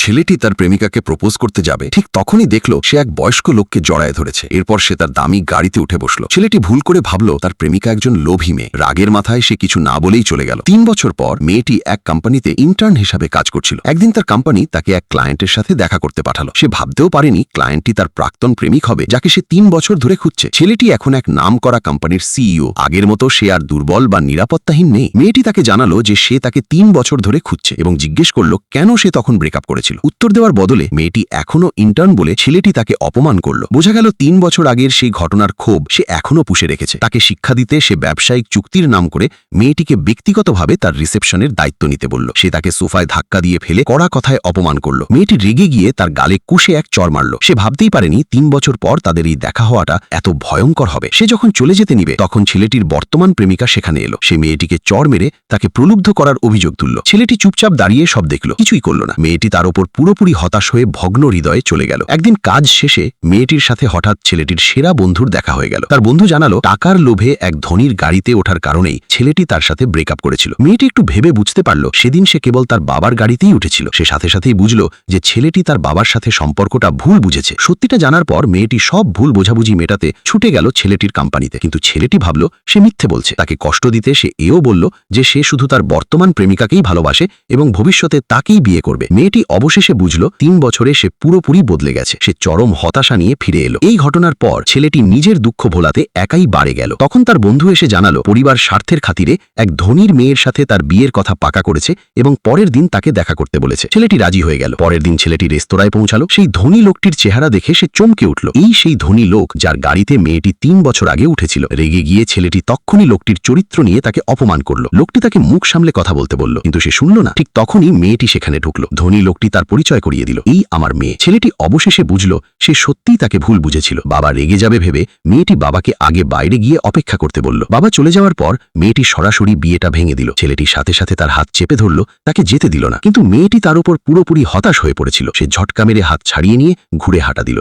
ছেলেটি তার প্রেমিকাকে প্রপোজ করতে যাবে ঠিক তখনই দেখল সে এক বয়স্ক লোককে জড়ায় ধরেছে। এরপর সে তার দামি গাড়িতে উঠে বসল। ছেলেটি ভুল করে ভাবল তার প্রেমিকা একজন লোভী মেয়ে। রাগের মাথায় সে কিছু না বলেই চলে গেল। 3 বছর পর মেয়েটি এক কোম্পানিতে ইন্টার্ন হিসাবে কাজ করছিল। একদিন তার কোম্পানি তাকে এক ক্লায়েন্টের সাথে দেখা করতে পাঠালো। সে ভাবতেও পারেনি ক্লায়েন্টটি তার প্রাক্তন প্রেমিক হবে যাকে সে 3 বছর ধরে খুঁজছে। ছেলেটি এখন এক নামকরা কোম্পানির সিইও। আগের মতো সে আর দুর্বল বা নিরাপত্তাহীন নেই। মেয়েটি তাকে জানালো যে সে তাকে 3 বছর ধরে খুঁজছে এবং জিজ্ঞেস করলো কেন সে তখন ব্রেকআপ করেছিল। উত্তর দেওয়ার বদলে মেয়েটি এখনো ইন্টার্ন বলে ছেলেটি তাকে অপমান করলো। বোঝা গেল 3 বছর আগের সেই ঘটনার ক্ষোভ সে এখনো পুষে রেখেছে। তাকে শিক্ষা দিতে সে ব্যবসায়িক চুক্তির নাম করে মেয়েটিকে ব্যক্তিগতভাবে তার রিসেপশনের দায়িত্ব নিতে বলল। সে তাকে সোফায় ধাক্কা দিয়ে ফেলে কড়া কথায় অপমান করলো। মেয়েটি রেগে গিয়ে তার গালে কুশে এক চড় মারল। সে ভাবতেই পারেনি 3 বছর পর তাদের এই দেখা হওয়াটা এত ভয়ঙ্কর হবে। সে যখন চলে যেতে নিবে তখন ছেলেটির বর্তমান প্রেমিকা সেখানে এলো। সে মেয়েটিকে চড় মেরে তাকে প্রলুব্ধ করার অভিযোগ তুলল। ছেলেটি চুপচাপ দাঁড়িয়ে সব দেখল, কিছুই করল না। মেয়েটি তার ওপর পুরোপুরি হতাশ হয়ে ভগ্ন হৃদয়ে চলে গেল। একদিন কাজ শেষে মেয়েটির সাথে হঠাৎ ছেলেটির সেরা বন্ধুর দেখা হয়ে গেল। তার বন্ধু জানালো টাকার লোভে এক ধনীর গাড়িতে ওঠার কারণেই ছেলেটি তার সাথে ব্রেকআপ করেছিল। মেয়েটি একটু ভেবে বুঝতে পারল সেদিন সে কেবল তার বাবার গাড়িতেই উঠেছিল। সে সাথে সাথেই বুঝল যে ছেলেটি তার বাবার সাথে সম্পর্কটা ভুল বুঝেছে। সত্যিটা জানার পর মেয়েটি সব ভুল বোঝাবুঝি মেটাতে ছুটে গেল ছেলেটির কোম্পানিতে। কিন্তু ছেলেটি ভাবল সে মিথ্যে বলছে। তাকে কষ্ট দিতে সে এও বলল যে সে শুধু তার বর্তমান প্রেমিকাকেই ভালোবাসে এবং ভবিষ্যতে তাকেই বিয়ে করবে। মেয়েটি অবশেষে বুঝল 3 বছরে সে পুরোপুরি বদলে গেছে। সে চরম হতাশা নিয়ে ফিরে এলো। এই ঘটনার পর ছেলেটি নিজের দুঃখ ভোলাতে একাই বাড়ে গেল। তখন তার বন্ধু এসে জানালো পরিবার স্বার্থের খাতিরে এক ধনীর মেয়ের সাথে তার বিয়ের কথা পাকা করেছে এবং পরের দিন তাকে দেখা করতে বলেছে। ছেলেটি রাজি হয়ে গেল। পরের দিন ছেলেটি রেস্তোরাঁয় পৌঁছালো। সেই ধনী লোকটির চেহারা দেখে সে চমকে উঠল। এই সেই ধনী লোক যার গাড়িতে মেয়েটি 3 বছর আগে উঠেছিল। রেগে গিয়ে ছেলেটি তখনই লোকটির চরিত্র নিয়ে তাকে অপমান করল। লোকটি তাকে মুখ সামলে কথা বলতে বলল, কিন্তু সে শুনল না। ঠিক তখনই মেয়েটি সেখানে ঢুকলো। ধনী লোকটি তার পরিচয় করিয়ে দিল, এই আমার মেয়ে। ছেলেটি অবশেষে বুঝল সে সত্যিই তাকে ভুল বুঝেছিল। বাবা রেগে যাবে ভেবে মেয়েটি বাবাকে আগে বাইরে গিয়ে অপেক্ষা করতে বলল। বাবা চলে যাওয়ার পর মেয়েটি সরাসরি বিয়েটা ভেঙে দিল। ছেলেটির সাথে সাথে তার হাত চেপে ধরল, তাকে যেতে দিল না। কিন্তু মেয়েটি তার উপর পুরোপুরি হতাশ হয়ে পড়েছিল। সে ঝটকা মেরে হাত ছাড়িয়ে নিয়ে ঘুরে হাঁটা দিল।